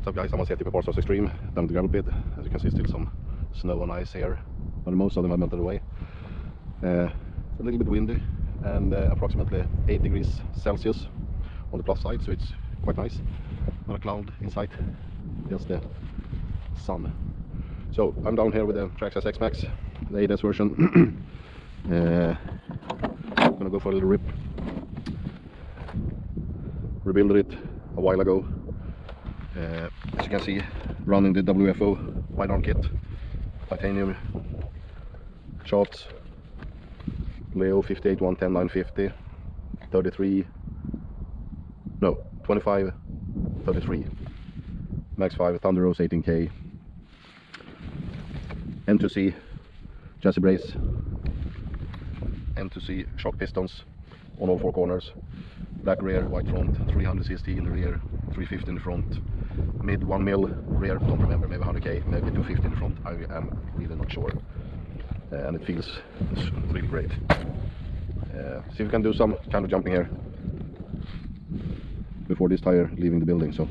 What's up guys, I'm on set for Rc-Xtreme down at the gravel pit. As you can see, still some snow and ice here, but most of them have melted away. It's a little bit windy and approximately 8 degrees Celsius on the plus side, so it's quite nice. Not a cloud in sight, just the sun. So I'm down here with the Traxxas XMAXX, the 8S version. I'm gonna go for a little rip. Rebuilt it a while ago. As you can see, running the WFO wide-arm kit, titanium shafts, Leo 58 110 950, 25 33, Max 5 Thunderoos 18K, M2C chassis brace, M2C shock pistons on all 4 corners, black rear, white front, 300 CST in the rear, 350 in the front, mid 1 mil rear, don't remember, maybe 100k, maybe 250 in the front, I am really not sure. And it feels really great. See if we can do some kind of jumping here before this tire leaving the building. So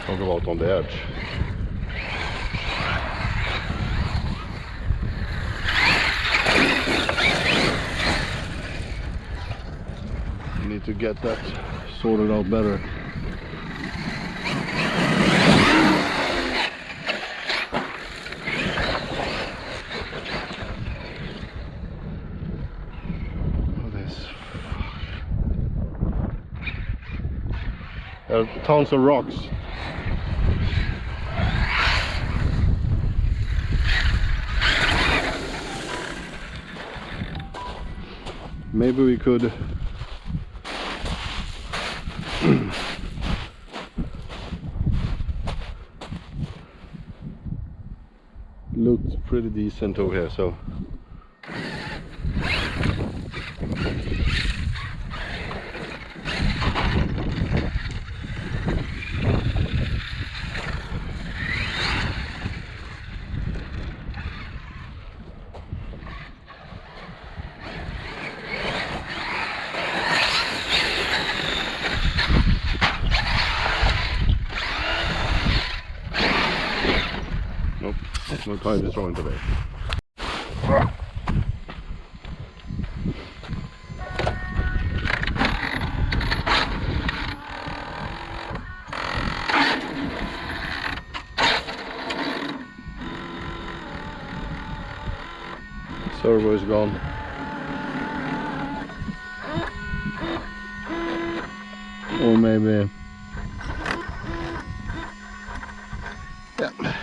I'll go out on the edge. You need to get that sorted out better. There are tons of rocks. Maybe we could looks pretty decent over here, so no tire destroying today. Servo is gone. Or maybe, yeah.